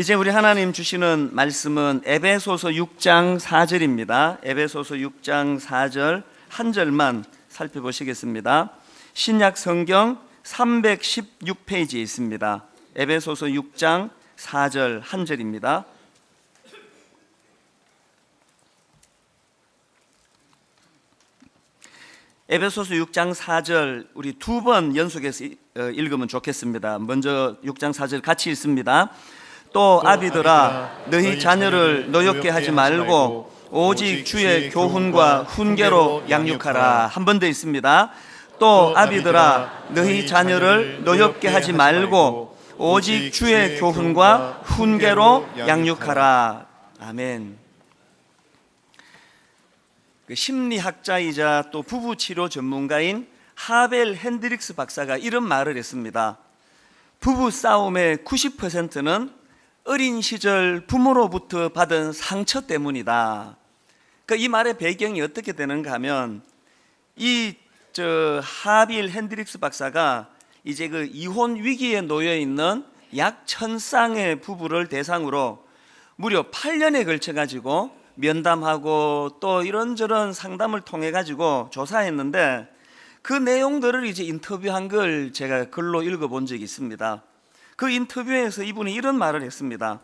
이제 우리 하나님 주시는 말씀은 에베소서 6장 4절입니다. 에베소서 6장 4절 한 절만 살펴보시겠습니다. 신약 성경 316페이지에 있습니다. 에베소서 6장 4절 한 절입니다. 에베소서 6장 4절 우리 두 번 연속해서 읽으면 좋겠습니다. 먼저 6장 4절 같이 읽습니다. 또 아비들아 너희 자녀를 노엽게 하지 말고 오직 주의 교훈과 훈계로 양육하라. 한 번 더 있습니다. 또 아비들아 너희 자녀를 노엽게 하지 말고 오직 주의 교훈과 훈계로 양육하라. 아멘. 심리학자이자 또 부부치료 전문가인 하벨 핸드릭스 박사가 이런 말을 했습니다. 부부 싸움의 90%는 어린 시절 부모로부터 받은 상처 때문이다. 그러니까 이 말의 배경이 어떻게 되는가 하면 하빌 핸드릭스 박사가 이제 그 이혼 위기에 놓여 있는 약 1000쌍의 부부를 대상으로 무려 8년에 걸쳐 가지고 면담하고 또 이런저런 상담을 통해 가지고 조사했는데 그 내용들을 이제 인터뷰한 걸 제가 글로 읽어본 적이 있습니다. 그 인터뷰에서 이분이 이런 말을 했습니다.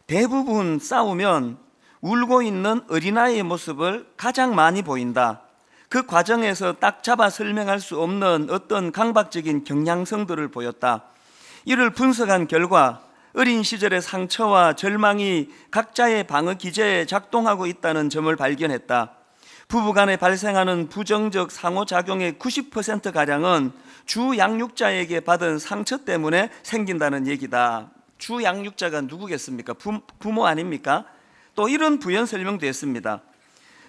대부분 싸우면 울고 있는 어린아이의 모습을 가장 많이 보인다. 그 과정에서 딱 잡아 설명할 수 없는 어떤 강박적인 경향성들을 보였다. 이를 분석한 결과 어린 시절의 상처와 절망이 각자의 방어 기제에 작동하고 있다는 점을 발견했다. 부부간에 발생하는 부정적 상호작용의 90%가량은 주 양육자에게 받은 상처 때문에 생긴다는 얘기다. 주 양육자가 누구겠습니까? 부모 아닙니까? 또 이런 부연 설명도 했습니다.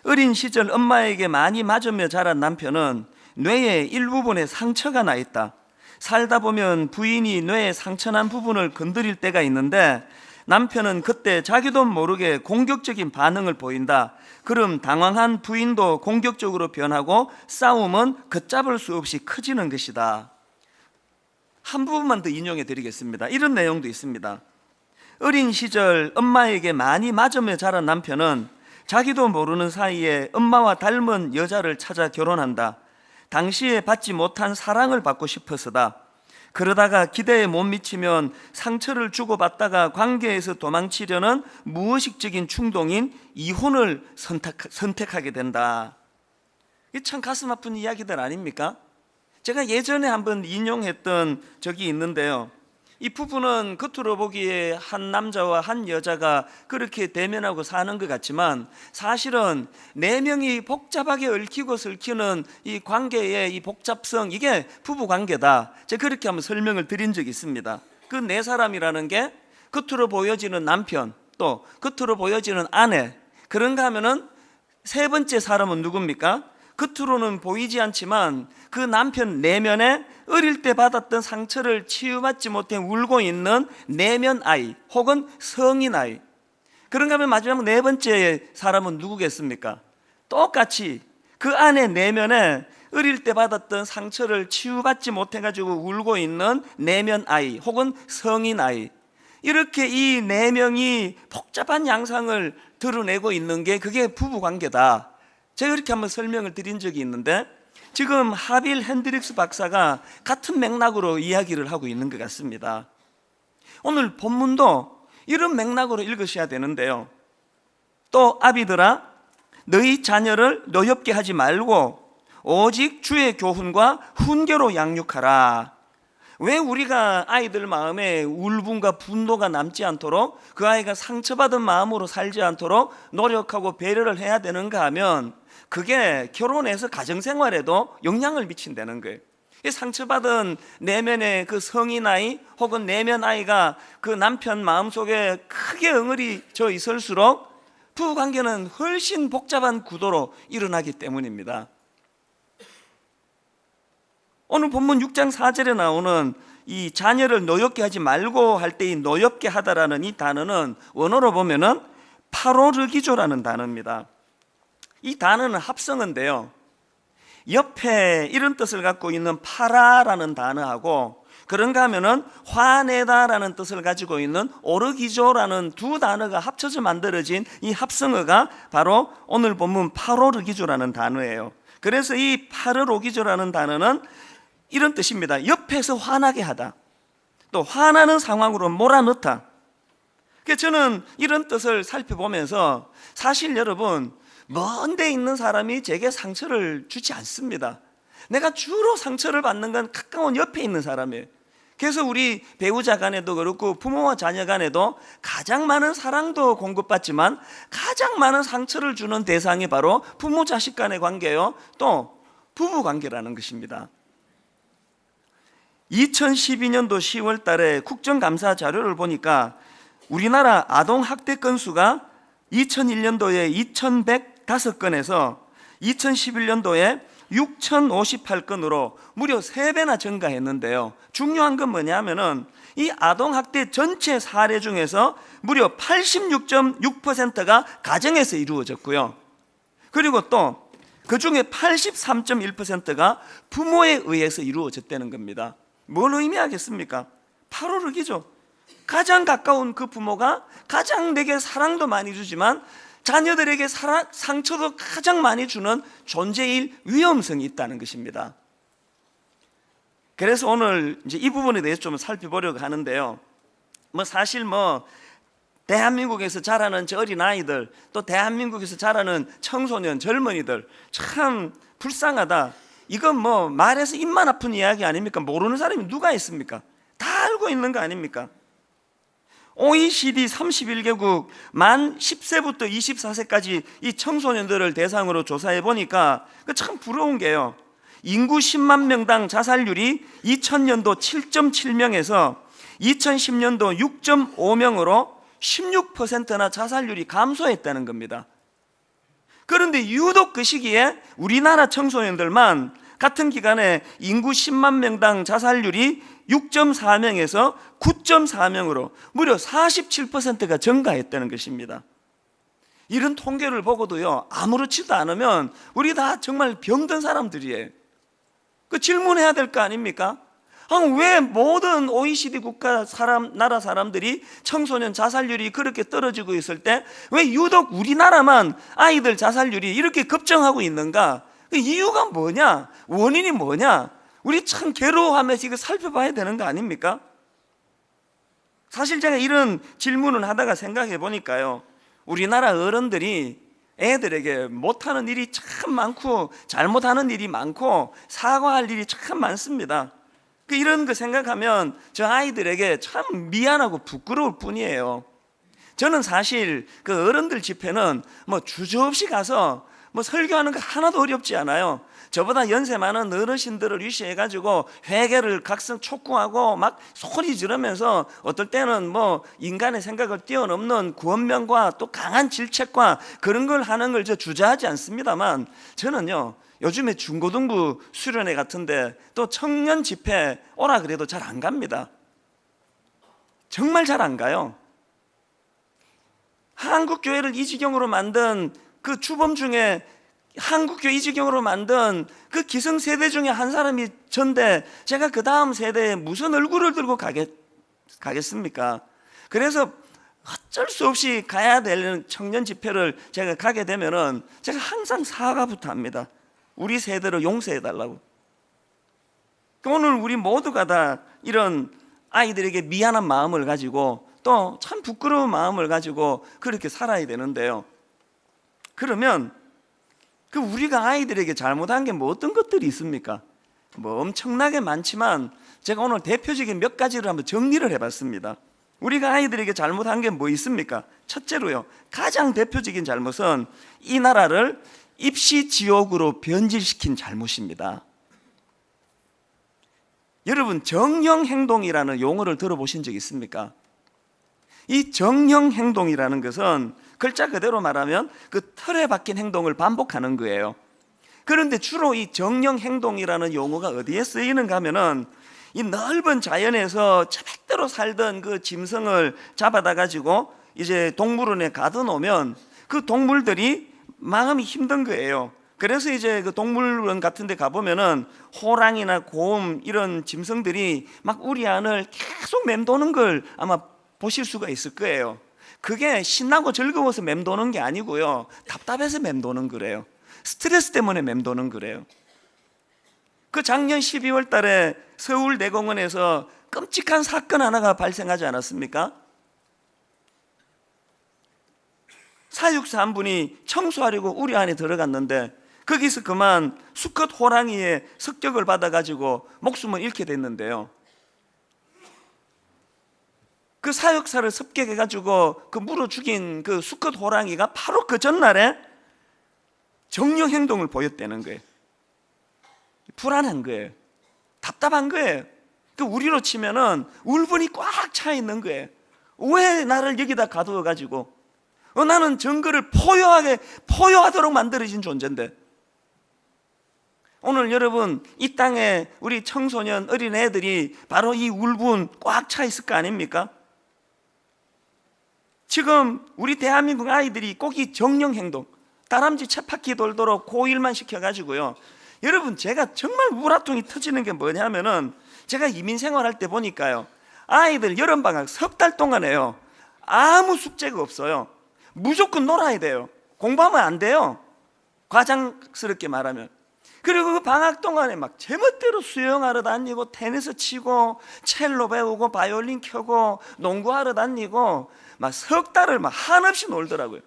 어린 시절 엄마에게 많이 맞으며 자란 남편은 뇌의 일부분에 상처가 나 있다. 살다 보면 부인이 뇌에 상처난 부분을 건드릴 때가 있는데 남편은 그때 자기도 모르게 공격적인 반응을 보인다. 그럼 당황한 부인도 공격적으로 변하고 싸움은 걷잡을 수 없이 커지는 것이다. 한 부분만 더 인용해 드리겠습니다. 이런 내용도 있습니다. 어린 시절 엄마에게 많이 맞으며 자란 남편은 자기도 모르는 사이에 엄마와 닮은 여자를 찾아 결혼한다. 당시에 받지 못한 사랑을 받고 싶어서다. 그러다가 기대에 못 미치면 상처를 주고받다가 관계에서 도망치려는 무의식적인 충동인 이혼을 선택하게 된다. 이게 참 가슴 아픈 이야기들 아닙니까? 제가 예전에 한번 인용했던 적이 있는데요. 이 부부는 겉으로 보기에 한 남자와 한 여자가 그렇게 대면하고 사는 것 같지만 사실은 네 명이 복잡하게 얽히고 설키는 이 관계의 이 복잡성, 이게 부부 관계다. 제가 그렇게 한번 설명을 드린 적이 있습니다. 그 네 사람이라는 게 겉으로 보여지는 남편, 또 겉으로 보여지는 아내, 그런가 하면은 세 번째 사람은 누굽니까? 겉으로는 보이지 않지만 그 남편 내면에 어릴 때 받았던 상처를 치유받지 못해 울고 있는 내면 아이 혹은 성인 아이. 그런가 하면 마지막 네 번째 사람은 누구겠습니까? 똑같이 그 안에 내면에 어릴 때 받았던 상처를 치유받지 못해가지고 울고 있는 내면 아이 혹은 성인 아이. 이렇게 이 네 명이 복잡한 양상을 드러내고 있는 게 그게 부부관계다. 제가 이렇게 한번 설명을 드린 적이 있는데 지금 하빌 핸드릭스 박사가 같은 맥락으로 이야기를 하고 있는 것 같습니다. 오늘 본문도 이런 맥락으로 읽으셔야 되는데요. 또 아비들아 너희 자녀를 노엽게 하지 말고 오직 주의 교훈과 훈계로 양육하라. 왜 우리가 아이들 마음에 울분과 분노가 남지 않도록 그 아이가 상처받은 마음으로 살지 않도록 노력하고 배려를 해야 되는가 하면 그게 결혼해서 가정생활에도 영향을 미친다는 거예요. 상처받은 내면의 그 성인 아이 혹은 내면 아이가 그 남편 마음속에 크게 응어리져 있을수록 부부관계는 훨씬 복잡한 구도로 일어나기 때문입니다. 오늘 본문 6장 4절에 나오는 이 자녀를 노엽게 하지 말고 할 때 이 노엽게 하다라는 이 단어는 원어로 보면은 파로르기조라는 단어입니다. 이 단어는 합성어인데요. 옆에 이런 뜻을 갖고 있는 파라라는 단어하고 그런가 하면은 화내다라는 뜻을 가지고 있는 오르기조라는 두 단어가 합쳐져 만들어진 이 합성어가 바로 오늘 본문 파로르기조라는 단어예요. 그래서 이 파로르기조라는 단어는 이런 뜻입니다. 옆에서 화나게 하다, 또 화나는 상황으로 몰아넣다. 그래서 저는 이런 뜻을 살펴보면서 사실 여러분, 먼 데 있는 사람이 제게 상처를 주지 않습니다. 내가 주로 상처를 받는 건 가까운 옆에 있는 사람이에요. 그래서 우리 배우자 간에도 그렇고 부모와 자녀 간에도 가장 많은 사랑도 공급받지만 가장 많은 상처를 주는 대상이 바로 부모 자식 간의 관계요, 또 부부 관계라는 것입니다. 2012년도 10월 달에 국정감사 자료를 보니까 우리나라 아동학대 건수가 2001년도에 2105건에서 2011년도에 6058건으로 무려 3배나 증가했는데요. 중요한 건 뭐냐면은 이 아동학대 전체 사례 중에서 무려 86.6%가 가정에서 이루어졌고요. 그리고 또 그 중에 83.1%가 부모에 의해서 이루어졌다는 겁니다. 뭘 의미하겠습니까? 파로르기죠. 가장 가까운 그 부모가 가장 내게 사랑도 많이 주지만 자녀들에게 상처도 가장 많이 주는 존재일 위험성이 있다는 것입니다. 그래서 오늘 이제 이 부분에 대해서 좀 살펴보려고 하는데요. 사실 대한민국에서 자라는 저 어린 아이들, 또 대한민국에서 자라는 청소년, 젊은이들 참 불쌍하다. 이건 말해서 입만 아픈 이야기 아닙니까? 모르는 사람이 누가 있습니까? 다 알고 있는 거 아닙니까? OECD 31개국 만 10세부터 24세까지 이 청소년들을 대상으로 조사해 보니까 참 부러운 게요, 인구 10만 명당 자살률이 2000년도 7.7명에서 2010년도 6.5명으로 16%나 자살률이 감소했다는 겁니다. 그런데 유독 그 시기에 우리나라 청소년들만 같은 기간에 인구 10만 명당 자살률이 6.4명에서 9.4명으로 무려 47%가 증가했다는 것입니다. 이런 통계를 보고도요, 아무렇지도 않으면 우리 다 정말 병든 사람들이에요. 질문해야 될 거 아닙니까? 왜 모든 OECD 국가 나라 사람들이 청소년 자살률이 그렇게 떨어지고 있을 때 왜 유독 우리나라만 아이들 자살률이 이렇게 급증하고 있는가? 그 이유가 뭐냐? 원인이 뭐냐? 우리 참 괴로워하면서 이거 살펴봐야 되는 거 아닙니까? 사실 제가 이런 질문을 하다가 생각해 보니까요, 우리나라 어른들이 애들에게 못하는 일이 참 많고 잘못하는 일이 많고 사과할 일이 참 많습니다. 이런 거 생각하면 저 아이들에게 참 미안하고 부끄러울 뿐이에요. 저는 사실 그 어른들 집회는 주저없이 가서 설교하는 거 하나도 어렵지 않아요. 저보다 연세 많은 어르신들을 위시해가지고 회개를 각성 촉구하고 막 소리 지르면서 어떨 때는 인간의 생각을 뛰어넘는 구원명과 또 강한 질책과 그런 걸 하는 걸 저 주저하지 않습니다만, 저는요, 요즘에 중고등부 수련회 같은데 또 청년 집회 오라 그래도 잘 안 갑니다. 정말 잘 안 가요. 한국교회를 이 지경으로 만든 그 주범 중에, 한국교회 이 지경으로 만든 그 기성세대 중에 한 사람이 전데 제가 그 다음 세대에 무슨 얼굴을 들고 가겠습니까? 그래서 어쩔 수 없이 가야 되는 청년 집회를 제가 가게 되면은 제가 항상 사과부터 합니다. 우리 세대를 용서해달라고. 오늘 우리 모두가 다 이런 아이들에게 미안한 마음을 가지고 또 참 부끄러운 마음을 가지고 그렇게 살아야 되는데요. 그러면 우리가 아이들에게 잘못한 게 어떤 것들이 있습니까? 엄청나게 많지만 제가 오늘 대표적인 몇 가지를 한번 정리를 해봤습니다. 우리가 아이들에게 잘못한 게 있습니까? 첫째로요, 가장 대표적인 잘못은 이 나라를 입시 지옥으로 변질시킨 잘못입니다. 여러분, 정형행동이라는 용어를 들어보신 적 있습니까? 이 정형행동이라는 것은 글자 그대로 말하면 그 틀에 박힌 행동을 반복하는 거예요. 그런데 주로 이 정형행동이라는 용어가 어디에 쓰이는가 하면은 이 넓은 자연에서 저백대로 살던 그 짐승을 잡아다 가지고 이제 동물원에 가둬놓으면 그 동물들이 마음이 힘든 거예요. 그래서 이제 그 동물원 같은 데 가보면은 호랑이나 곰 이런 짐승들이 막 우리 안을 계속 맴도는 걸 아마 보실 수가 있을 거예요. 그게 신나고 즐거워서 맴도는 게 아니고요, 답답해서 맴도는 거래요. 스트레스 때문에 맴도는 거래요. 그 작년 12월 달에 서울대공원에서 끔찍한 사건 하나가 발생하지 않았습니까? 사육사 한 분이 청소하려고 우리 안에 들어갔는데 거기서 그만 수컷 호랑이의 습격을 받아가지고 목숨을 잃게 됐는데요, 그 사육사를 습격해가지고 그 물어 죽인 그 수컷 호랑이가 바로 그 전날에 정령 행동을 보였다는 거예요. 불안한 거예요. 답답한 거예요. 그 우리로 치면은 울분이 꽉 차 있는 거예요. 왜 나를 여기다 가두어가지고, 나는 정글을 포효하도록 만들어진 존재인데. 오늘 여러분, 이 땅에 우리 청소년 어린애들이 바로 이 울분 꽉 차 있을 거 아닙니까? 지금 우리 대한민국 아이들이 꼭 이 정령 행동, 다람쥐 쳇바퀴 돌도록 고일만 시켜가지고요, 여러분, 제가 정말 우라통이 터지는 게 뭐냐면은, 제가 이민 생활할 때 보니까요, 아이들 여름방학 석 달 동안에요, 아무 숙제가 없어요. 무조건 놀아야 돼요. 공부하면 안 돼요, 과장스럽게 말하면. 그리고 그 방학 동안에 막 제멋대로 수영하러 다니고 테니스 치고 첼로 배우고 바이올린 켜고 농구하러 다니고 막 석 달을 막 한없이 놀더라고요.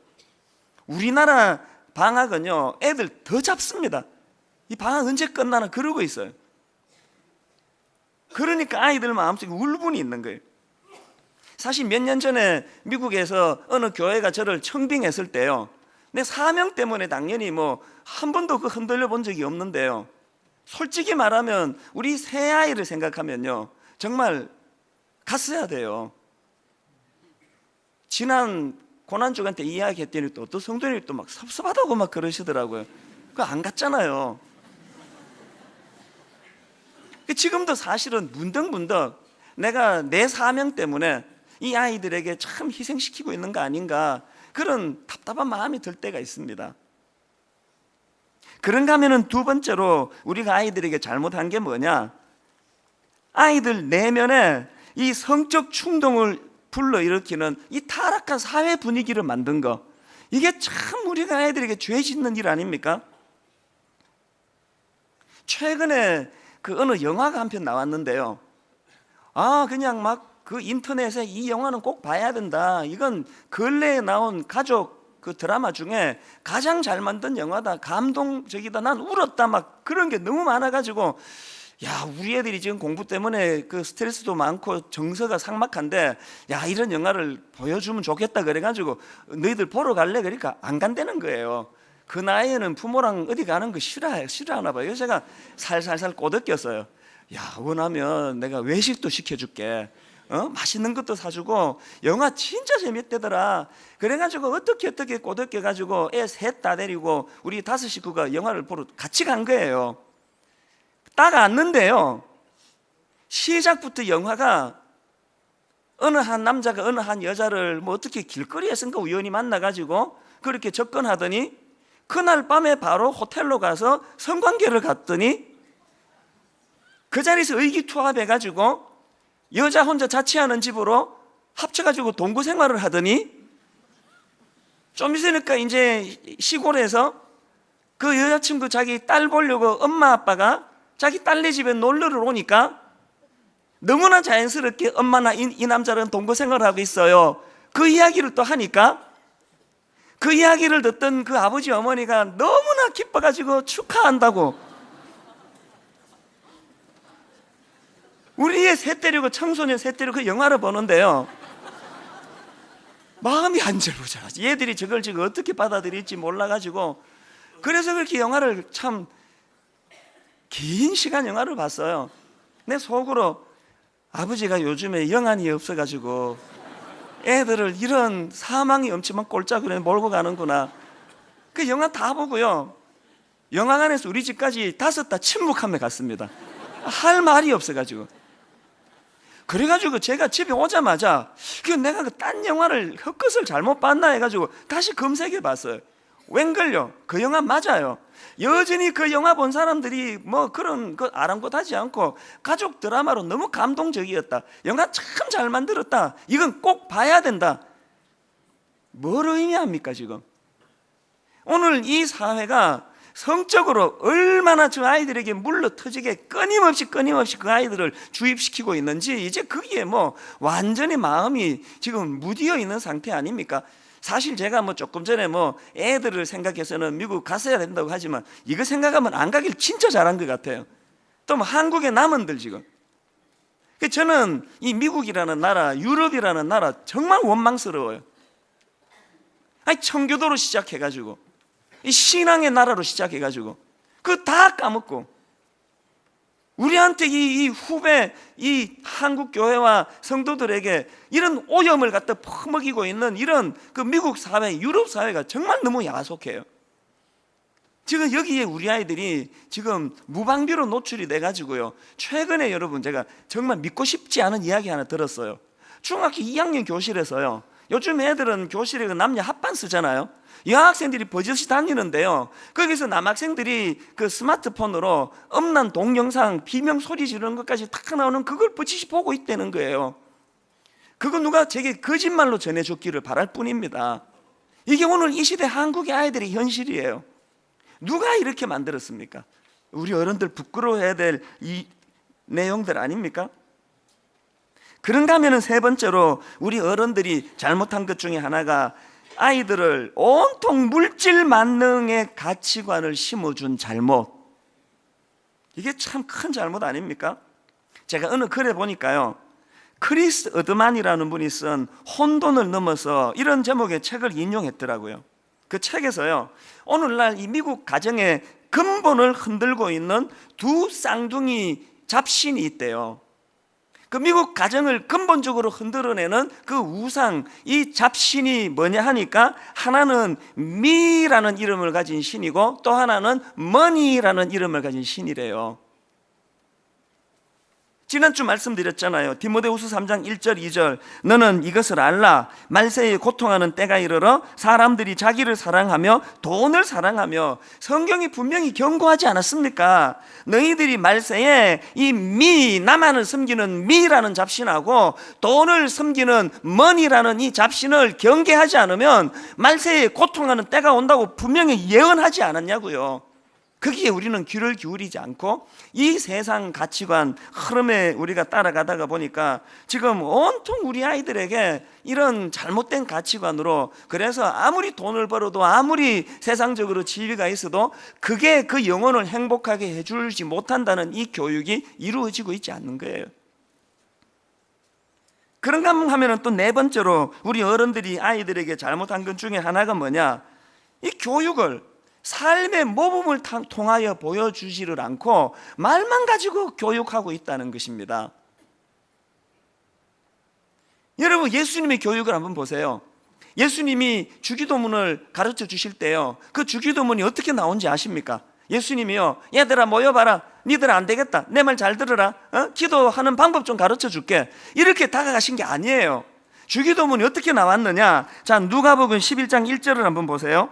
우리나라 방학은요, 애들 더 잡습니다. 이 방학 언제 끝나나 그러고 있어요. 그러니까 아이들 마음속에 울분이 있는 거예요. 사실 몇 년 전에 미국에서 어느 교회가 저를 청빙했을 때요, 내 사명 때문에 당연히 뭐 한 번도 그 흔들려 본 적이 없는데요, 솔직히 말하면 우리 새 아이를 생각하면요, 정말 갔어야 돼요. 지난 고난주간 때 이야기했더니 또 어떤 성도님이 또 막 섭섭하다고 막 그러시더라고요. 그거 안 갔잖아요. 지금도 사실은 문득문득 내가 내 사명 때문에 이 아이들에게 참 희생시키고 있는 거 아닌가, 그런 답답한 마음이 들 때가 있습니다. 그런가 하면은 두 번째로 우리가 아이들에게 잘못한 게 뭐냐, 아이들 내면에 이 성적 충동을 불러일으키는 이 타락한 사회 분위기를 만든 거, 이게 참 우리가 아이들에게 죄 짓는 일 아닙니까? 최근에 그 어느 영화가 한 편 나왔는데요, 그냥 막 그 인터넷에 이 영화는 꼭 봐야 된다, 이건 근래에 나온 가족 그 드라마 중에 가장 잘 만든 영화다, 감동적이다, 난 울었다, 막 그런 게 너무 많아가지고, 야, 우리 애들이 지금 공부 때문에 그 스트레스도 많고 정서가 삭막한데, 야, 이런 영화를 보여주면 좋겠다 그래가지고 너희들 보러 갈래? 그러니까 안 간다는 거예요. 그 나이에는 부모랑 어디 가는 거 싫어하나 봐요. 그래서 제가 살살살 꼬드겼어요. 야, 원하면 내가 외식도 시켜줄게, 맛있는 것도 사주고, 영화 진짜 재밌대더라. 그래가지고 어떻게 꼬드겨가지고 애 셋 다 데리고 우리 5 식구가 영화를 보러 같이 간 거예요. 딱 왔는데요, 시작부터 영화가 어느 한 남자가 어느 한 여자를 뭐 어떻게 길거리에선가 우연히 만나가지고 그렇게 접근하더니 그날 밤에 바로 호텔로 가서 성관계를 갖더니 그 자리에서 의기투합해가지고 여자 혼자 자취하는 집으로 합쳐가지고 동거 생활을 하더니 좀 있으니까 이제 시골에서 그 여자친구 자기 딸 보려고 엄마 아빠가 자기 딸네 집에 놀러를 오니까 너무나 자연스럽게 엄마나 이 남자는 동거 생활을 하고 있어요, 그 이야기를 또 하니까 그 이야기를 듣던 그 아버지 어머니가 너무나 기뻐가지고 축하한다고 우리 애 셋 데리고, 청소년 셋 데리고 그 영화를 보는데요, 마음이 안절부절하지. 얘들이 저걸 지금 어떻게 받아들일지 몰라가지고, 그래서 그렇게 영화를 참 긴 시간 영화를 봤어요. 내 속으로 아버지가 요즘에 영안이 없어가지고 애들을 이런 사망이 엄청난 꼴짝으로 몰고 가는구나. 그 영화 다 보고요, 영화관에서 우리 집까지 5다 침묵하며 갔습니다. 할 말이 없어가지고. 그래가지고 제가 집에 오자마자 내가 그 딴 영화를 헛것을 잘못 봤나 해가지고 다시 검색해 봤어요. 웬걸요? 그 영화 맞아요. 여전히 그 영화 본 사람들이 뭐 그런 거 아랑곳하지 않고 가족 드라마로 너무 감동적이었다. 영화 참 잘 만들었다. 이건 꼭 봐야 된다. 뭘 의미합니까 지금? 오늘 이 사회가 성적으로 얼마나 저 아이들에게 물러터지게 끊임없이 그 아이들을 주입시키고 있는지 이제 거기에 뭐 완전히 마음이 지금 무디어 있는 상태 아닙니까? 사실 제가 뭐 조금 전에 뭐 애들을 생각해서는 미국 갔어야 된다고 하지만 이거 생각하면 안 가길 진짜 잘한 것 같아요. 또 뭐 한국의 남원들 지금. 저는 이 미국이라는 나라, 유럽이라는 나라 정말 원망스러워요. 아니 청교도로 시작해가지고 이 신앙의 나라로 시작해가지고 그거 다 까먹고 우리한테 이 후배 이 한국 교회와 성도들에게 이런 오염을 갖다 퍼먹이고 있는 이런 그 미국 사회, 유럽 사회가 정말 너무 야속해요. 지금 여기에 우리 아이들이 지금 무방비로 노출이 돼가지고요. 최근에 여러분 제가 정말 믿고 싶지 않은 이야기 하나 들었어요. 중학교 2학년 교실에서요. 요즘 애들은 교실에 남녀 합반 쓰잖아요. 여학생들이 버젓이 다니는데요. 거기서 남학생들이 그 스마트폰으로 음란 동영상, 비명 소리 지르는 것까지 탁 나오는 그걸 버젓이 보고 있다는 거예요. 그거 누가 제게 거짓말로 전해줬기를 바랄 뿐입니다. 이게 오늘 이 시대 한국의 아이들의 현실이에요. 누가 이렇게 만들었습니까? 우리 어른들 부끄러워해야 될 이 내용들 아닙니까? 그런가 하면 세 번째로 우리 어른들이 잘못한 것 중에 하나가 아이들을 온통 물질 만능의 가치관을 심어준 잘못. 이게 참 큰 잘못 아닙니까? 제가 어느 글에 보니까요, 크리스 어드만이라는 분이 쓴 혼돈을 넘어서 이런 제목의 책을 인용했더라고요. 그 책에서요, 오늘날 이 미국 가정의 근본을 흔들고 있는 두 쌍둥이 잡신이 있대요. 그 미국 가정을 근본적으로 흔들어내는 그 우상, 이 잡신이 뭐냐 하니까 하나는 미라는 이름을 가진 신이고 또 하나는 머니라는 이름을 가진 신이래요. 지난주 말씀드렸잖아요. 디모데후서 3장 1절 2절 너는 이것을 알라. 말세에 고통하는 때가 이르러 사람들이 자기를 사랑하며 돈을 사랑하며, 성경이 분명히 경고하지 않았습니까? 너희들이 말세에 이 나만을 섬기는 미라는 잡신하고 돈을 섬기는 머니라는 이 잡신을 경계하지 않으면 말세에 고통하는 때가 온다고 분명히 예언하지 않았냐고요. 거기에 우리는 귀를 기울이지 않고 이 세상 가치관 흐름에 우리가 따라가다가 보니까 지금 온통 우리 아이들에게 이런 잘못된 가치관으로, 그래서 아무리 돈을 벌어도 아무리 세상적으로 지위가 있어도 그게 그 영혼을 행복하게 해주지 못한다는 이 교육이 이루어지고 있지 않는 거예요. 그런가 하면 또 네 번째로 우리 어른들이 아이들에게 잘못한 것 중에 하나가 뭐냐, 이 교육을 삶의 모범을 통하여 보여주지를 않고 말만 가지고 교육하고 있다는 것입니다. 여러분, 예수님의 교육을 한번 보세요. 예수님이 주기도문을 가르쳐 주실 때요, 그 주기도문이 어떻게 나온지 아십니까? 예수님이요, 얘들아 모여봐라. 니들 안 되겠다. 내 말 잘 들어라. 기도하는 방법 좀 가르쳐 줄게. 이렇게 다가가신 게 아니에요. 주기도문이 어떻게 나왔느냐? 자, 누가복음 11장 1절을 한번 보세요.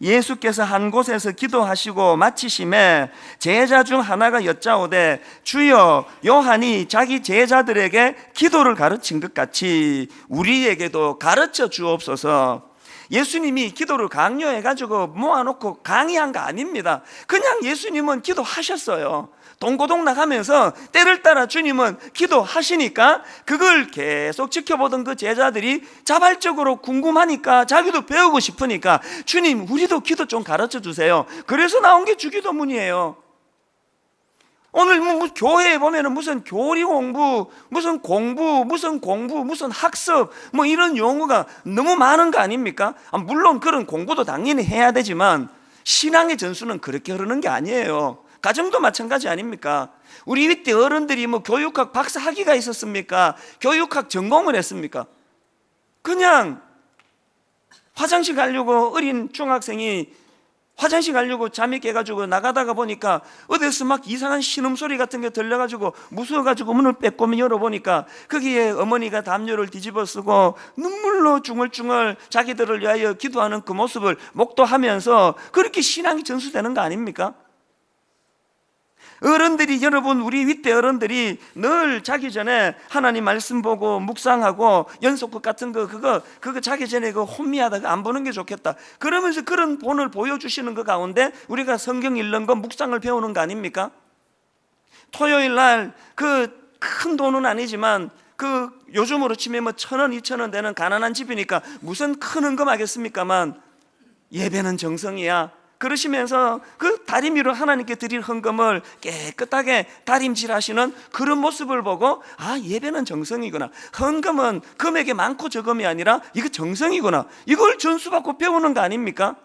예수께서 한 곳에서 기도하시고 마치심에 제자 중 하나가 여짜오되 주여, 요한이 자기 제자들에게 기도를 가르친 것 같이 우리에게도 가르쳐 주옵소서. 예수님이 기도를 강요해가지고 모아놓고 강의한 거 아닙니다. 그냥 예수님은 기도하셨어요. 동고동 나가면서 때를 따라 주님은 기도하시니까 그걸 계속 지켜보던 그 제자들이 자발적으로 궁금하니까, 자기도 배우고 싶으니까 주님, 우리도 기도 좀 가르쳐 주세요. 그래서 나온 게 주기도문이에요. 오늘 교회에 보면은 무슨 교리 공부, 무슨 공부, 무슨 학습, 뭐 이런 용어가 너무 많은 거 아닙니까? 물론 그런 공부도 당연히 해야 되지만 신앙의 전수는 그렇게 흐르는 게 아니에요. 가정도 마찬가지 아닙니까? 우리 이때 어른들이 뭐 교육학 박사 학위가 있었습니까? 교육학 전공을 했습니까? 그냥 화장실 가려고 어린 중학생이 화장실 가려고 잠이 깨가지고 나가다가 보니까 어디서 막 이상한 신음소리 같은 게 들려가지고 무서워가지고 문을 빼꼼히 열어보니까 거기에 어머니가 담요를 뒤집어 쓰고 눈물로 중얼중얼 자기들을 위하여 기도하는 그 모습을 목도하면서 그렇게 신앙이 전수되는 거 아닙니까? 어른들이, 여러분, 우리 윗대 어른들이 늘 자기 전에 하나님 말씀 보고 묵상하고 연속극 같은 거 그거 자기 전에 그 혼미하다가 안 보는 게 좋겠다 그러면서 그런 본을 보여주시는 그 가운데 우리가 성경 읽는 거 묵상을 배우는 거 아닙니까? 토요일 날 그 큰 돈은 아니지만 그 요즘으로 치면 뭐 1,000원 2,000원 되는 가난한 집이니까 무슨 큰 헌금하겠습니까만 예배는 정성이야 그러시면서 그 다리미로 하나님께 드릴 헌금을 깨끗하게 다림질하시는 그런 모습을 보고 아, 예배는 정성이구나, 헌금은 금액이 많고 적음이 아니라 이거 정성이구나, 이걸 전수받고 배우는 거 아닙니까?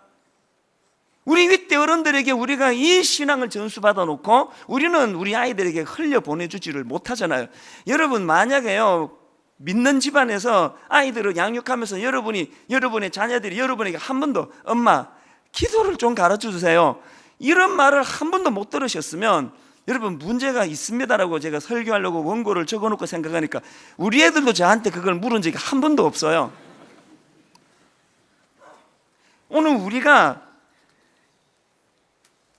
우리 윗대 어른들에게 우리가 이 신앙을 전수받아 놓고 우리는 우리 아이들에게 흘려보내주지를 못하잖아요. 여러분, 만약에요 믿는 집안에서 아이들을 양육하면서 여러분의 자녀들이 여러분에게 한 번도 엄마 기도를 좀 가르쳐 주세요 이런 말을 한 번도 못 들으셨으면 여러분 문제가 있습니다라고 제가 설교하려고 원고를 적어놓고 생각하니까 우리 애들도 저한테 그걸 물은 적이 한 번도 없어요. 오늘 우리가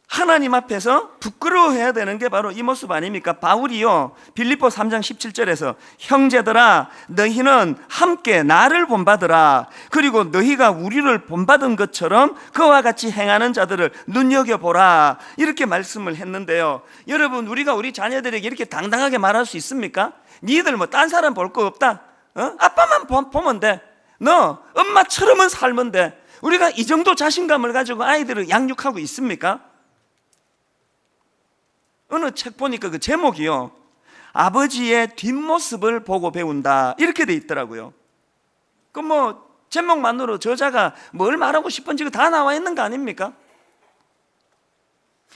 하나님 앞에서 부끄러워해야 되는 게 바로 이 모습 아닙니까? 바울이요 빌립보 3장 17절에서 형제들아 너희는 함께 나를 본받으라 그리고 너희가 우리를 본받은 것처럼 그와 같이 행하는 자들을 눈여겨보라 이렇게 말씀을 했는데요, 여러분 우리가 우리 자녀들에게 이렇게 당당하게 말할 수 있습니까? 니들 뭐 딴 사람 볼 거 없다, 아빠만 보면 돼, 너 엄마처럼은 살면 돼, 우리가 이 정도 자신감을 가지고 아이들을 양육하고 있습니까? 어느 책 보니까 그 제목이요 아버지의 뒷모습을 보고 배운다 이렇게 돼 있더라고요. 그 뭐 제목만으로 저자가 뭘 말하고 싶은지 다 나와 있는 거 아닙니까?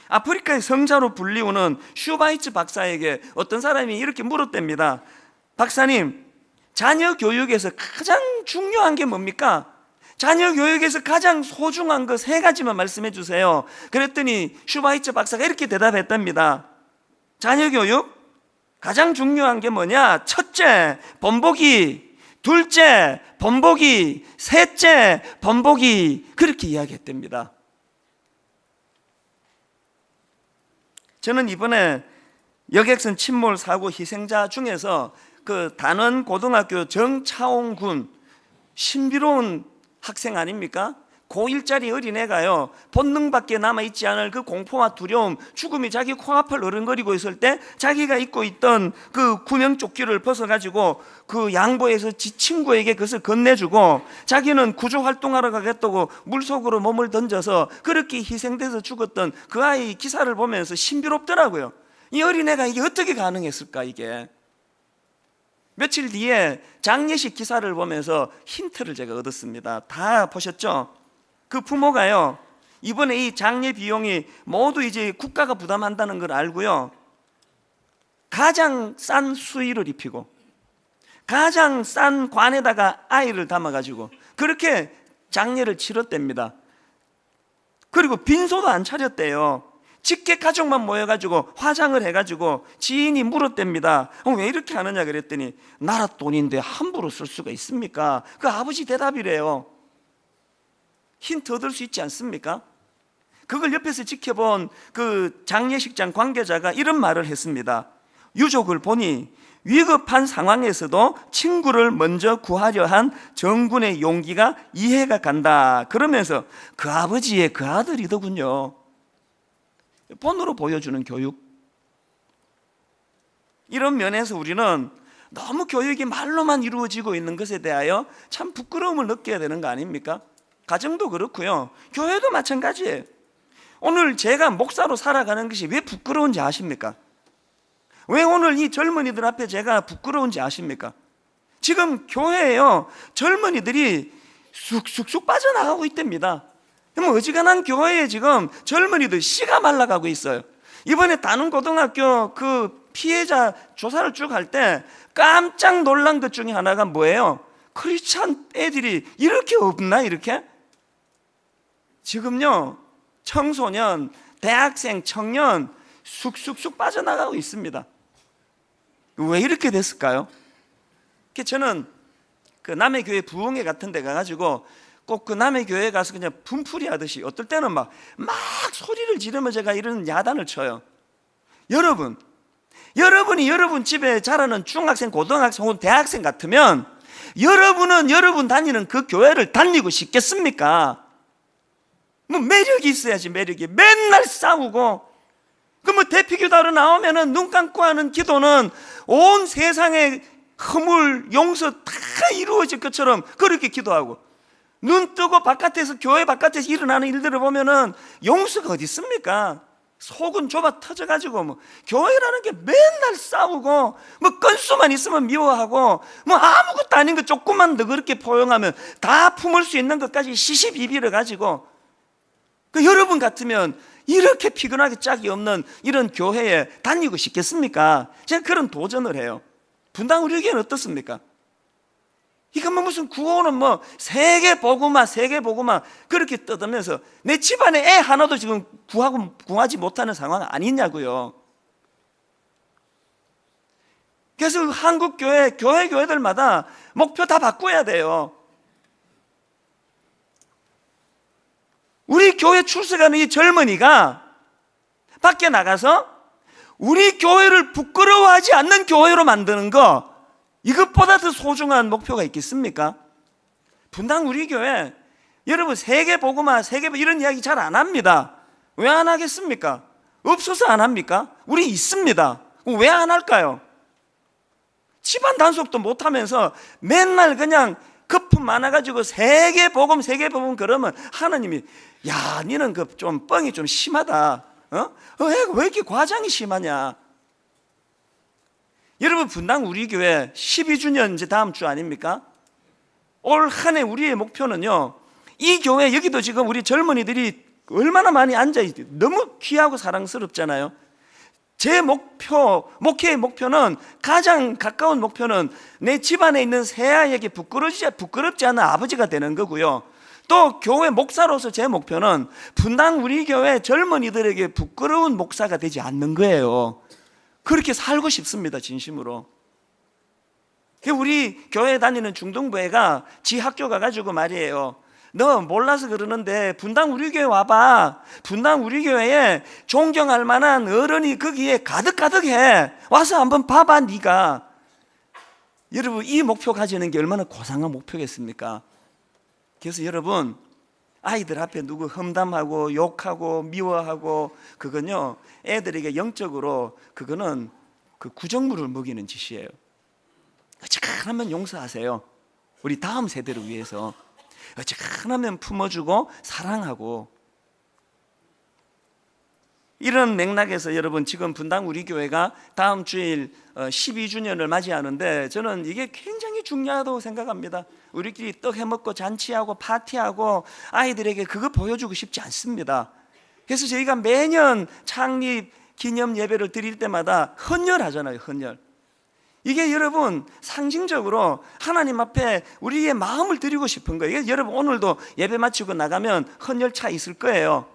아프리카의 성자로 불리우는 슈바이츠 박사에게 어떤 사람이 이렇게 물었답니다. 박사님, 자녀 교육에서 가장 중요한 게 뭡니까? 자녀 교육에서 가장 소중한 거 3가지만 말씀해 주세요. 그랬더니 슈바이처 박사가 이렇게 대답했답니다. 자녀 교육 가장 중요한 게 뭐냐? 첫째, 번복이. 둘째, 번복이. 셋째, 번복이. 그렇게 이야기했답니다. 저는 이번에 여객선 침몰 사고 희생자 중에서 그 단원 고등학교 정차홍 군, 신비로운 학생 아닙니까? 고1짜리 어린애가요 본능밖에 남아있지 않을 그 공포와 두려움, 죽음이 자기 코앞을 어른거리고 있을 때 자기가 입고 있던 그 구명조끼를 벗어가지고 그 양보해서 지 친구에게 그것을 건네주고 자기는 구조활동하러 가겠다고 물속으로 몸을 던져서 그렇게 희생돼서 죽었던 그 아이 기사를 보면서 신비롭더라고요. 이 어린애가 이게 어떻게 가능했을까? 이게 며칠 뒤에 장례식 기사를 보면서 힌트를 제가 얻었습니다. 다 보셨죠? 그 부모가요 이번에 이 장례 비용이 모두 이제 국가가 부담한다는 걸 알고요 가장 싼 수의를 입히고 가장 싼 관에다가 아이를 담아가지고 그렇게 장례를 치렀답니다. 그리고 빈소도 안 차렸대요. 직계 가족만 모여가지고 화장을 해가지고 지인이 물었답니다. 왜 이렇게 하느냐 그랬더니 나라 돈인데 함부로 쓸 수가 있습니까? 그 아버지 대답이래요. 힌트 얻을 수 있지 않습니까? 그걸 옆에서 지켜본 그 장례식장 관계자가 이런 말을 했습니다. 유족을 보니 위급한 상황에서도 친구를 먼저 구하려 한 정군의 용기가 이해가 간다. 그러면서 그 아버지의 그 아들이더군요. 본으로 보여주는 교육. 이런 면에서 우리는 너무 교육이 말로만 이루어지고 있는 것에 대하여 참 부끄러움을 느껴야 되는 거 아닙니까? 가정도 그렇고요 교회도 마찬가지예요. 오늘 제가 목사로 살아가는 것이 왜 부끄러운지 아십니까? 왜 오늘 이 젊은이들 앞에 제가 부끄러운지 아십니까? 지금 교회에요 젊은이들이 쑥쑥쑥 빠져나가고 있답니다. 어지간한 교회에 지금 젊은이들 씨가 말라가고 있어요. 이번에 단원고등학교 그 피해자 조사를 쭉 할 때 깜짝 놀란 것 중에 하나가 뭐예요? 크리스찬 애들이 이렇게 없나 이렇게? 지금요 청소년, 대학생, 청년 쑥쑥쑥 빠져나가고 있습니다. 왜 이렇게 됐을까요? 저는 그 남의 교회 부흥회 같은 데 가가지고 꼭 그 남의 교회에 가서 그냥 분풀이 하듯이 어떨 때는 막 소리를 지르며 제가 이런 야단을 쳐요. 여러분이 여러분 집에 자라는 중학생, 고등학생 혹은 대학생 같으면 여러분은 여러분 다니는 그 교회를 다니고 싶겠습니까? 뭐 매력이 있어야지. 매력이 맨날 싸우고 그 뭐 대피기도하러 나오면은 눈 감고 하는 기도는 온 세상의 허물 용서 다 이루어질 것처럼 그렇게 기도하고, 눈 뜨고 바깥에서 교회 바깥에서 일어나는 일들을 보면은 용서가 어디 있습니까? 속은 좁아 터져가지고 뭐 교회라는 게 맨날 싸우고 뭐 건수만 있으면 미워하고 뭐 아무것도 아닌 거 조금만 더 그렇게 포용하면 다 품을 수 있는 것까지 시시비비를 가지고, 그 여러분 같으면 이렇게 피곤하게 짝이 없는 이런 교회에 다니고 싶겠습니까? 제가 그런 도전을 해요. 분당 우리 교회는 어떻습니까? 이거 뭐 무슨 구호는 뭐 세계 복음화 그렇게 떠들면서 내 집안에 애 하나도 지금 구하지 못하는 상황 아니냐고요. 그래서 한국 교회들마다 목표 다 바꿔야 돼요. 우리 교회 출석하는 이 젊은이가 밖에 나가서 우리 교회를 부끄러워하지 않는 교회로 만드는 거, 이것보다 더 소중한 목표가 있겠습니까? 분당 우리 교회 여러분 세계 복음화 이런 이야기 잘 안 합니다. 왜 안 하겠습니까? 없어서 안 합니까? 우리 있습니다. 왜 안 할까요? 집안 단속도 못하면서 맨날 그냥 거품 많아가지고 세계 복음 그러면 하나님이 야 니는 그 좀 뻥이 좀 심하다. 왜 이렇게 과장이 심하냐? 여러분 분당 우리 교회 12주년 이제 다음 주 아닙니까? 올 한 해 우리의 목표는요, 이 교회 여기도 지금 우리 젊은이들이 얼마나 많이 앉아있어요. 너무 귀하고 사랑스럽잖아요. 제 목회의 목표는, 가장 가까운 목표는 내 집안에 있는 새아이에게 부끄럽지 않은 아버지가 되는 거고요. 또 교회 목사로서 제 목표는 분당 우리 교회 젊은이들에게 부끄러운 목사가 되지 않는 거예요. 그렇게 살고 싶습니다, 진심으로. 우리 교회 다니는 중등부애가 지 학교 가가지고 말이에요, 너 몰라서 그러는데 분당 우리 교회 와봐. 분당 우리 교회에 존경할 만한 어른이 거기에 가득해. 와서 한번 봐봐 네가. 여러분 이 목표 가지는 게 얼마나 고상한 목표겠습니까? 그래서 여러분 아이들 앞에 누구 험담하고 욕하고 미워하고 그건요, 애들에게 영적으로 그거는 그 구정물을 먹이는 짓이에요. 어찌간하면 용서하세요. 우리 다음 세대를 위해서 어찌간하면 품어주고 사랑하고. 이런 맥락에서 여러분 지금 분당 우리 교회가 다음 주일 12주년을 맞이하는데 저는 이게 굉장히 중요하다고 생각합니다. 우리끼리 떡 해먹고 잔치하고 파티하고 아이들에게 그거 보여주고 싶지 않습니다. 그래서 저희가 매년 창립 기념 예배를 드릴 때마다 헌혈하잖아요. 헌혈. 이게 여러분 상징적으로 하나님 앞에 우리의 마음을 드리고 싶은 거예요. 이게 여러분 오늘도 예배 마치고 나가면 헌혈차 있을 거예요.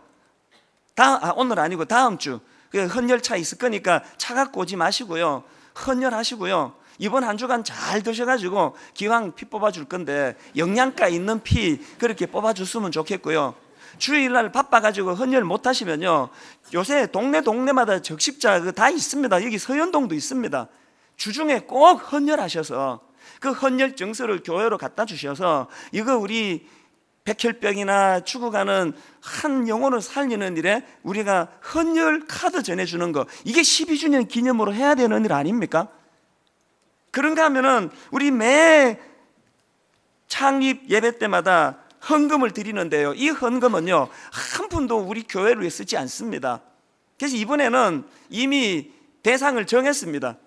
오늘 아니고 다음 주 헌혈차 있을 거니까 차 갖고 오지 마시고요, 헌혈하시고요. 이번 한 주간 잘 드셔가지고 기왕 피 뽑아줄 건데 영양가 있는 피 그렇게 뽑아줬으면 좋겠고요. 주일날 바빠가지고 헌혈 못하시면요, 요새 동네마다 적십자 다 있습니다. 여기 서현동도 있습니다. 주중에 꼭 헌혈하셔서 그 헌혈 증서를 교회로 갖다 주셔서 이거 우리 백혈병이나 죽어가는 한 영혼을 살리는 일에 우리가 헌혈 카드 전해주는 거, 이게 12주년 기념으로 해야 되는 일 아닙니까? 그런가 하면은 우리 매 창립 예배 때마다 헌금을 드리는데요, 이 헌금은요 한 푼도 우리 교회를 위해 쓰지 않습니다. 그래서 이번에는 이미 대상을 정했습니다.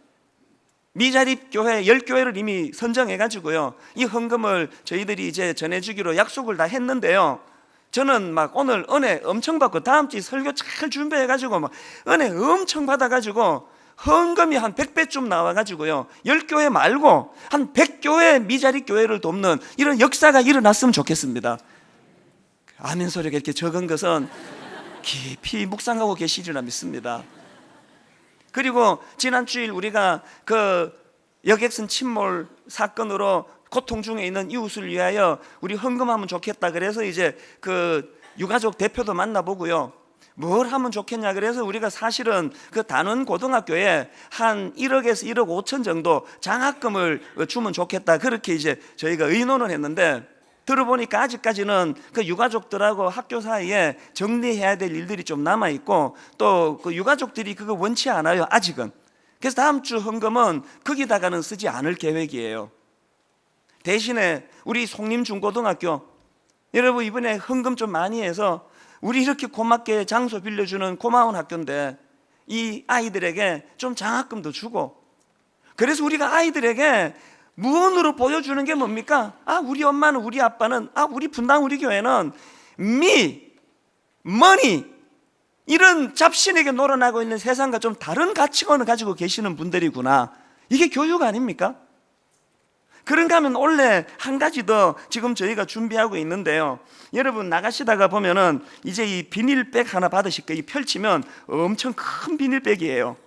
미자립 교회 10교회를 이미 선정해가지고요, 이 헌금을 저희들이 이제 전해주기로 약속을 다 했는데요, 저는 막 오늘 은혜 엄청 받고 다음 주에 설교 잘 준비해가지고 막 은혜 엄청 받아가지고 헌금이 한 100배쯤 나와가지고요, 10교회 말고 한 100교회 미자립 교회를 돕는 이런 역사가 일어났으면 좋겠습니다. 아멘 소리가 이렇게 적은 것은 깊이 묵상하고 계시리라 믿습니다. 그리고 지난 주일 우리가 그 여객선 침몰 사건으로 고통 중에 있는 이웃을 위하여 우리 헌금하면 좋겠다 그래서 이제 그 유가족 대표도 만나보고요, 뭘 하면 좋겠냐 그래서 우리가 사실은 그 단원 고등학교에 한 1억에서 1억 5천 정도 장학금을 주면 좋겠다, 그렇게 이제 저희가 의논을 했는데, 들어보니까 아직까지는 그 유가족들하고 학교 사이에 정리해야 될 일들이 좀 남아있고, 또 그 유가족들이 그거 원치 않아요 아직은. 그래서 다음 주 헌금은 거기다가는 쓰지 않을 계획이에요. 대신에 우리 송림중고등학교, 여러분 이번에 헌금 좀 많이 해서 우리 이렇게 고맙게 장소 빌려주는 고마운 학교인데 이 아이들에게 좀 장학금도 주고, 그래서 우리가 아이들에게 무언으로 보여주는 게 뭡니까? 우리 엄마는, 우리 아빠는, 우리 분당 우리 교회는 money 이런 잡신에게 놀아나고 있는 세상과 좀 다른 가치관을 가지고 계시는 분들이구나. 이게 교육 아닙니까? 그런가 하면 원래 한 가지 더 지금 저희가 준비하고 있는데요, 여러분 나가시다가 보면은 이제 이 비닐백 하나 받으실 거예요. 펼치면 엄청 큰 비닐백이에요.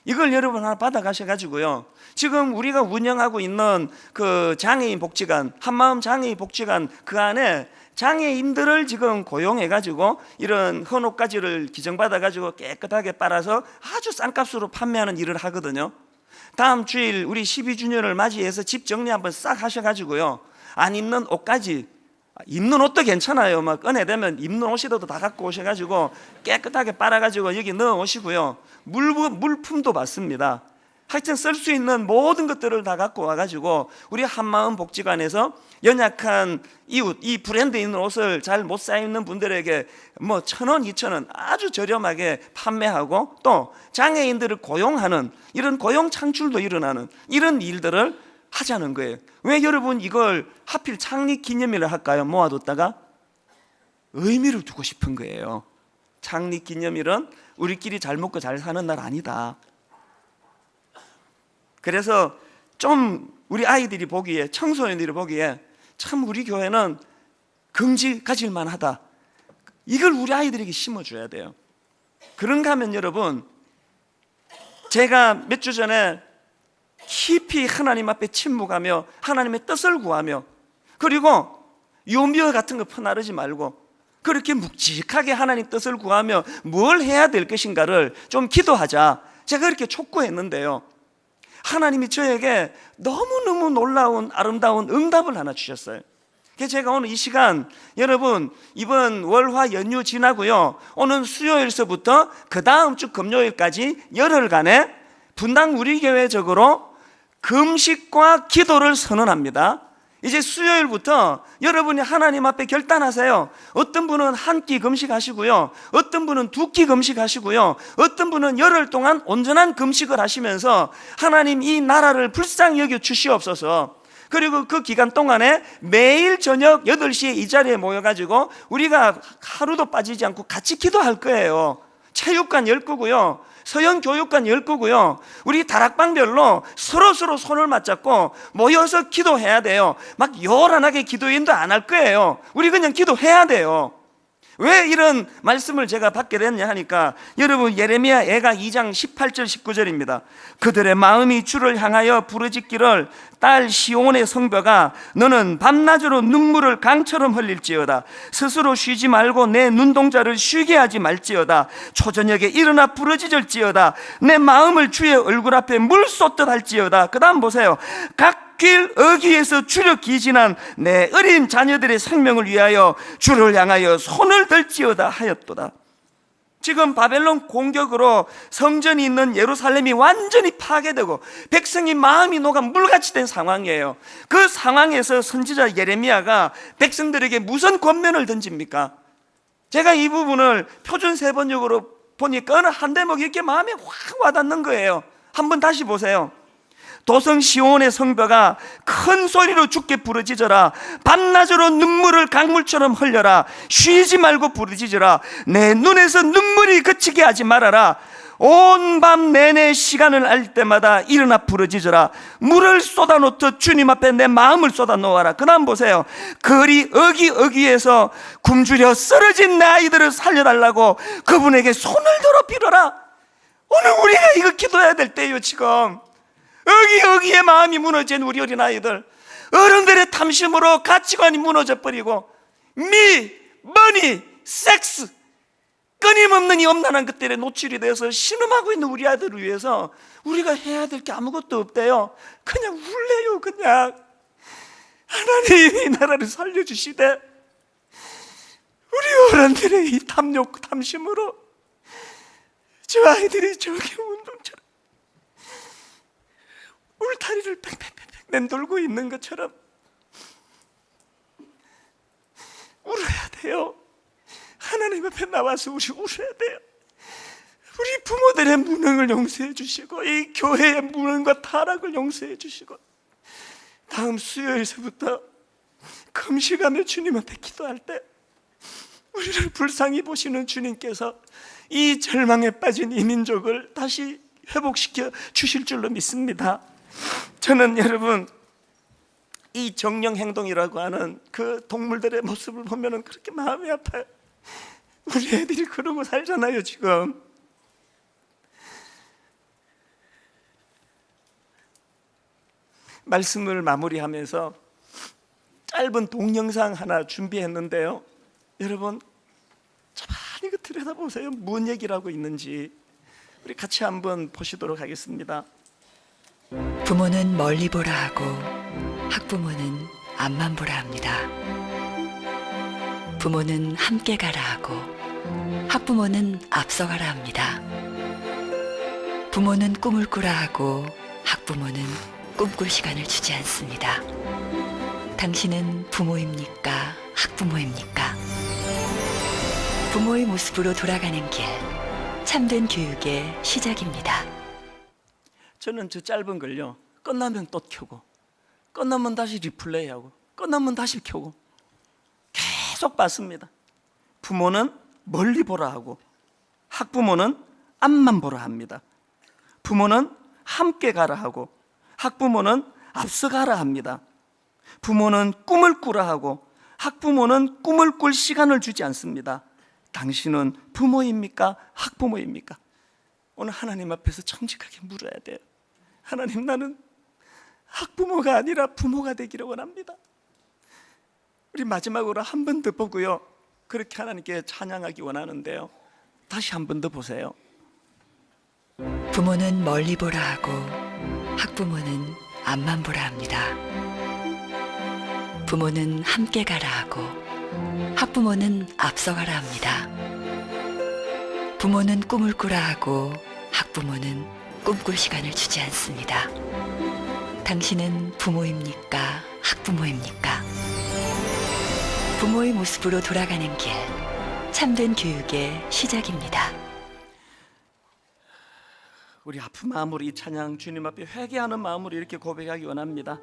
이걸 여러분 하나 받아 가셔가지고요, 지금 우리가 운영하고 있는 그 장애인 복지관, 한마음 장애인 복지관, 그 안에 장애인들을 지금 고용해가지고 이런 헌옷가지를 기증받아가지고 깨끗하게 빨아서 아주 싼 값으로 판매하는 일을 하거든요. 다음 주일 우리 12주년을 맞이해서 집 정리 한번 싹 하셔가지고요, 안 입는 옷까지, 입는 옷도 괜찮아요, 막 꺼내대면 입는 옷이라도 다 갖고 오셔가지고 깨끗하게 빨아가지고 여기 넣어 오시고요, 물품도 받습니다. 하여튼 쓸 수 있는 모든 것들을 다 갖고 와가지고 우리 한마음 복지관에서 연약한 이웃, 이 브랜드 있는 옷을 잘 못 사 입는 분들에게 뭐 1,000원, 2,000원 아주 저렴하게 판매하고, 또 장애인들을 고용하는 이런 고용 창출도 일어나는 이런 일들을 하자는 거예요. 왜 여러분 이걸 하필 창립 기념일을 할까요? 모아뒀다가 의미를 두고 싶은 거예요. 창립 기념일은 우리끼리 잘 먹고 잘 사는 날 아니다. 그래서 좀 우리 아이들이 보기에, 청소년들이 보기에 참 우리 교회는 긍지 가질 만하다, 이걸 우리 아이들에게 심어줘야 돼요. 그런가 하면 여러분, 제가 몇 주 전에 깊이 하나님 앞에 침묵하며 하나님의 뜻을 구하며, 그리고 요미어 같은 거 퍼나르지 말고 그렇게 묵직하게 하나님 뜻을 구하며 뭘 해야 될 것인가를 좀 기도하자, 제가 그렇게 촉구했는데요, 하나님이 저에게 너무너무 놀라운 아름다운 응답을 하나 주셨어요. 그래서 제가 오늘 이 시간, 여러분 이번 월화 연휴 지나고요, 오늘 수요일서부터 그 다음 주 금요일까지 열흘간의 분당 우리 교회적으로 금식과 기도를 선언합니다. 이제 수요일부터 여러분이 하나님 앞에 결단하세요. 어떤 분은 한 끼 금식하시고요, 어떤 분은 2끼 금식하시고요, 어떤 분은 열흘 동안 온전한 금식을 하시면서 하나님 이 나라를 불쌍히 여겨 주시옵소서. 그리고 그 기간 동안에 매일 저녁 8시에 이 자리에 모여가지고 우리가 하루도 빠지지 않고 같이 기도할 거예요. 체육관 열 거고요, 서영교육관 열 거고요, 우리 다락방별로 서로 손을 맞잡고 모여서 기도해야 돼요. 막 요란하게 기도인도 안 할 거예요. 우리 그냥 기도해야 돼요. 왜 이런 말씀을 제가 받게 됐냐 하니까, 여러분 예레미야 애가 2장 18절 19절입니다. 그들의 마음이 주를 향하여 부르짖기를, 딸 시온의 성벽아 너는 밤낮으로 눈물을 강처럼 흘릴지어다. 스스로 쉬지 말고 내 눈동자를 쉬게 하지 말지어다. 초저녁에 일어나 부르짖을지어다. 내 마음을 주의 얼굴 앞에 물 쏟듯 할지어다. 그 다음 보세요. 각 길 어귀에서 주려 기진한 내 어린 자녀들의 생명을 위하여 주를 향하여 손을 들지어다 하였도다. 지금 바벨론 공격으로 성전이 있는 예루살렘이 완전히 파괴되고 백성이 마음이 녹아 물같이 된 상황이에요. 그 상황에서 선지자 예레미야가 백성들에게 무슨 권면을 던집니까? 제가 이 부분을 표준 세번역으로 보니까 어느 한 대목이 이렇게 마음에 확 와닿는 거예요. 한번 다시 보세요. 도성 시온의 성벽아 큰 소리로 주께 부르짖어라. 밤낮으로 눈물을 강물처럼 흘려라. 쉬지 말고 부르짖어라. 내 눈에서 눈물이 그치게 하지 말아라. 온 밤 내내 시간을 알 때마다 일어나 부르짖어라. 물을 쏟아놓듯 주님 앞에 내 마음을 쏟아놓아라. 그 다음 보세요. 거리 어기어기에서 굶주려 쓰러진 내 아이들을 살려달라고 그분에게 손을 들어 빌어라. 오늘 우리가 이거 기도해야 될 때예요. 지금 어기어기에 마음이 무너진 우리 어린아이들, 어른들의 탐심으로 가치관이 무너져 버리고 머니, 섹스, 끊임없는 이 엄난한 것들에 노출이 되어서 신음하고 있는 우리 아이들을 위해서 우리가 해야 될 게 아무것도 없대요. 그냥 울래요. 그냥 하나님이 이 나라를 살려주시되 우리 어른들의 이 탐욕, 탐심으로 저 아이들이 저기 운동처럼 울타리를 팽팽팽팽 맴돌고 있는 것처럼 울어야 돼요. 하나님 앞에 나와서 우리 울어야 돼요. 우리 부모들의 무능을 용서해 주시고 이 교회의 무능과 타락을 용서해 주시고 다음 수요일서부터 금식하며 주님 앞에 기도할 때 우리를 불쌍히 보시는 주님께서 이 절망에 빠진 이 민족을 다시 회복시켜 주실 줄로 믿습니다. 저는 여러분 이 정령 행동이라고 하는 그 동물들의 모습을 보면 그렇게 마음이 아파요. 우리 애들이 그러고 살잖아요. 지금 말씀을 마무리하면서 짧은 동영상 하나 준비했는데요. 여러분 가만히 이거 들여다보세요. 무슨 얘기를 하고 있는지 우리 같이 한번 보시도록 하겠습니다. 부모는 멀리 보라 하고 학부모는 앞만 보라 합니다. 부모는 함께 가라 하고 학부모는 앞서가라 합니다. 부모는 꿈을 꾸라 하고 학부모는 꿈꿀 시간을 주지 않습니다. 당신은 부모입니까? 학부모입니까? 부모의 모습으로 돌아가는 길, 참된 교육의 시작입니다. 저는 저 짧은 걸요 끝나면 또 켜고 끝나면 다시 리플레이하고 끝나면 다시 켜고 계속 봤습니다. 부모는 멀리 보라 하고 학부모는 앞만 보라 합니다. 부모는 함께 가라 하고 학부모는 앞서 가라 합니다. 부모는 꿈을 꾸라 하고 학부모는 꿈을 꿀 시간을 주지 않습니다. 당신은 부모입니까? 학부모입니까? 오늘 하나님 앞에서 정직하게 물어야 돼요. 하나님, 나는 학부모가 아니라 부모가 되기를 원합니다. 우리 마지막으로 한 번 더 보고요 그렇게 하나님께 찬양하기 원하는데요. 다시 한 번 더 보세요. 부모는 멀리 보라 하고 학부모는 앞만 보라 합니다. 부모는 함께 가라 하고 학부모는 앞서가라 합니다. 부모는 꿈을 꾸라 하고 학부모는 꿈꿀 시간을 주지 않습니다. 당신은 부모입니까? 학부모입니까? 부모의 모습으로 돌아가는 길, 참된 교육의 시작입니다. 우리 아픈 마음으로 이 찬양 주님 앞에 회개하는 마음으로 이렇게 고백하기 원합니다.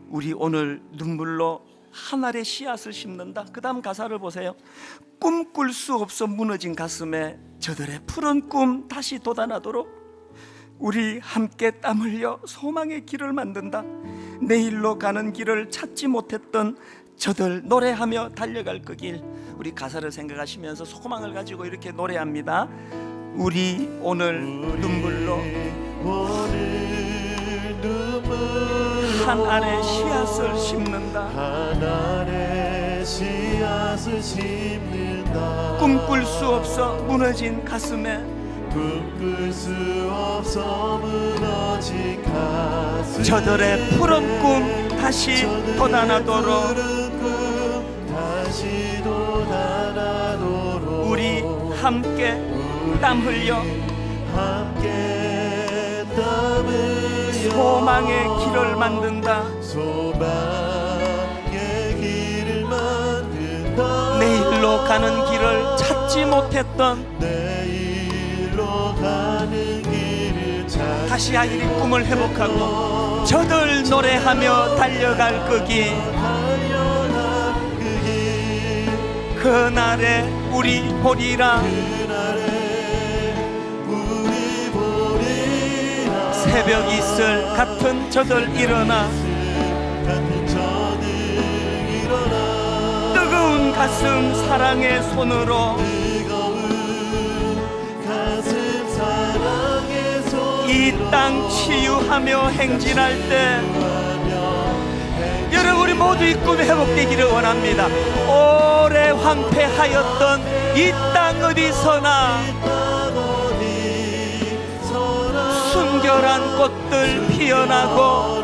우리 오늘 눈물로 한 알의 씨앗을 심는다. 그 다음 가사를 보세요. 꿈꿀 수 없어 무너진 가슴에 저들의 푸른 꿈 다시 돋아나도록 우리 함께 땀 흘려 소망의 길을 만든다. 내일로 가는 길을 찾지 못했던 저들 노래하며 달려갈 그 길. 우리 가사를 생각하시면서 소망을 가지고 이렇게 노래합니다. 우리 오늘 눈물로 한 알의 씨앗을 심는다. 꿈꿀 수 없어 무너진 가슴에 꿈꿀 수 없어 무너진 가슴에 저들의 푸른 꿈 다시 돋아나도록 우리 함께 땀 흘려 소망의 길을 만든다. 내일로 가는 길을 찾지 못했던 다시 아이들이 꿈을 회복하고 저들 노래하며 달려갈 그 길. 그날에 우리 보리라. 새벽 이슬 같은 저들 일어나 같은 저들 일어나 뜨거운 가슴 사랑의 손으로 뜨거운 가슴 사랑의 손 이 땅 치유하며 행진할 때 여러분 우리 모두 이 꿈이 회복되기를 원합니다. 오래 황폐하였던 이 땅 어디서나 순결한 꽃들 피어나고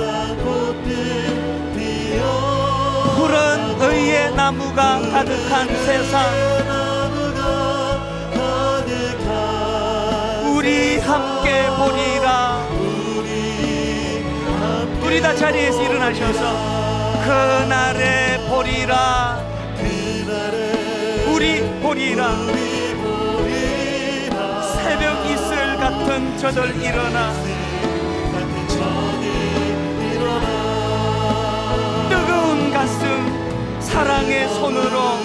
푸른 의의 나무가 가득한 세상 우리 함께 보리라. 우리 다 자리에서 일어나셔서 그날에 보리라. 우리 보리라. 새벽 이슬 같은 저들 일어나 뜨거운 가슴 사랑의 손으로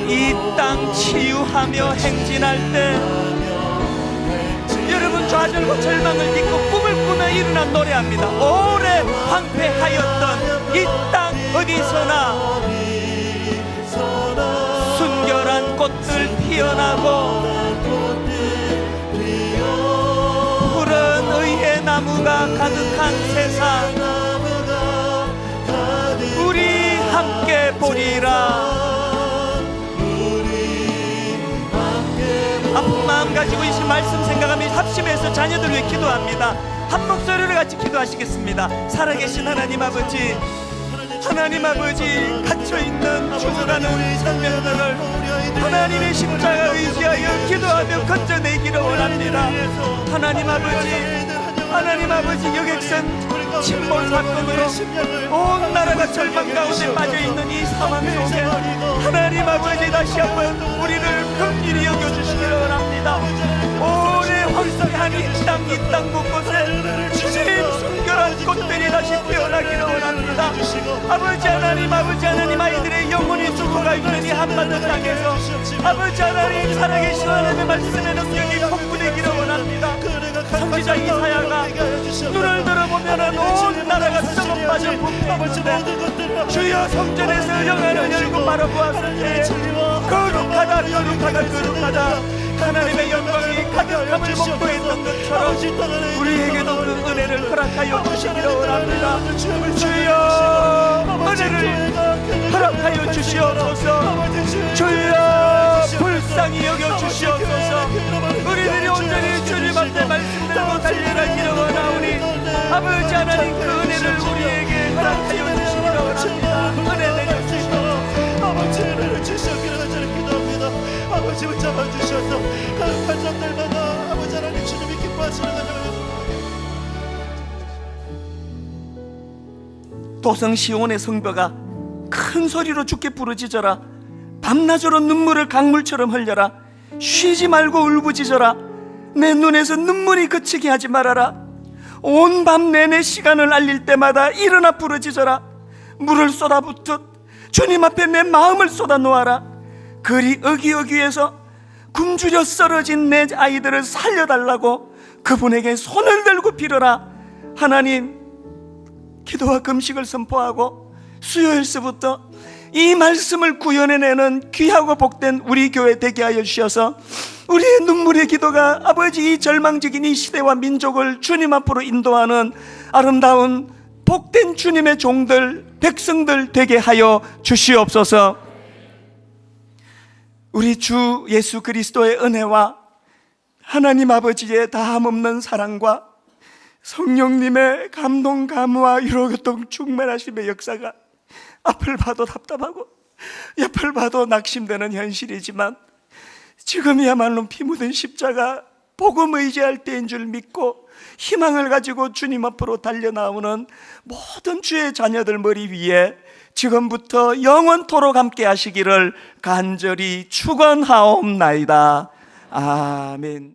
이 땅 치유하며 행진할 때 여러분 좌절과 절망을 딛고 꿈을 꾸며 일어나 노래합니다. 오래 황폐하였던 이 땅 어디서나 순결한 꽃들 피어나고 푸른 의의 나무가 가득한 세상 우리 함께 보리라. 아픈 마음 가지고 이 말씀 생각하며 합심해서 자녀들 위해 기도합니다. 한 목소리로 같이 기도하시겠습니다. 살아계신 하나님 아버지, 하나님 아버지, 갇혀있는 죽어가는 우리 생명들을 하나님의 십자가 의지하여 기도하며 건져내기를 원합니다. 하나님 아버지, 하나님 아버지, 여객선 침몰 사건으로 온 나라가 절망 가운데 빠져있는 이 상황 속에 하나님 아버지 다시 한번 우리를 긍휼히 여겨주시기를 원합니다. 오래 황폐한 이 땅 곳곳에 주님 순결한 꽃들이 다시 피어나기를 원합니다. 아버지 하나님, 아버지 하나님, 아이들의 영혼이 죽어가 있는 이 한반도 땅에서 아버지 하나님 살아계신 하나님의 말씀의 능력이 폭부되기를 원합니다. 선지자 이사야가 눈을 들어보면 온 나라가 썩어 빠져 부패했는데 주여 성전에서 영안을 열고 바라보았을 때 거룩하다 거룩하다 거룩하다 하나님의 영광이 가득함을 목도했던 것처럼 우리에게도 그 은혜를 허락하여 주시기를 원합니다. 주여 은혜를 허락하여 주시옵소서. 주여 불쌍히 여겨 주시옵소서. 우리들이 온전히 주님 앞에 말씀대로 달려가기를 원하오니 아버지 하나님 그 은혜를 우리에게 허락하여 주시기를 원합니다. 은혜 내려주시옵소서. 아버지 은혜를 주시옵기를 간절히 기도합니다. 아버지 붙잡아 주셔서 각 가정들마다 아버지 하나님 주님이 기뻐하시는 것을 도성 시온의 성벽아 큰 소리로 주께 부르짖어라. 밤낮으로 눈물을 강물처럼 흘려라. 쉬지 말고 울부짖어라. 내 눈에서 눈물이 그치게 하지 말아라. 온 밤 내내 시간을 알릴 때마다 일어나 부르짖어라. 물을 쏟아붓듯 주님 앞에 내 마음을 쏟아놓아라. 그리 어기어기해서 굶주려 쓰러진 내 아이들을 살려달라고 그분에게 손을 들고 빌어라. 하나님, 기도와 금식을 선포하고 수요일서부터 이 말씀을 구현해내는 귀하고 복된 우리 교회 되게 하여 주셔서 우리의 눈물의 기도가 아버지 이 절망적인 이 시대와 민족을 주님 앞으로 인도하는 아름다운 복된 주님의 종들, 백성들 되게 하여 주시옵소서. 우리 주 예수 그리스도의 은혜와 하나님 아버지의 다함없는 사랑과 성령님의 감동, 감화, 위로교통 충만하심의 역사가 앞을 봐도 답답하고 옆을 봐도 낙심되는 현실이지만 지금이야말로 피 묻은 십자가 복음 의지할 때인 줄 믿고 희망을 가지고 주님 앞으로 달려나오는 모든 주의 자녀들 머리 위에 지금부터 영원토록 함께 하시기를 간절히 축원하옵나이다. 아멘.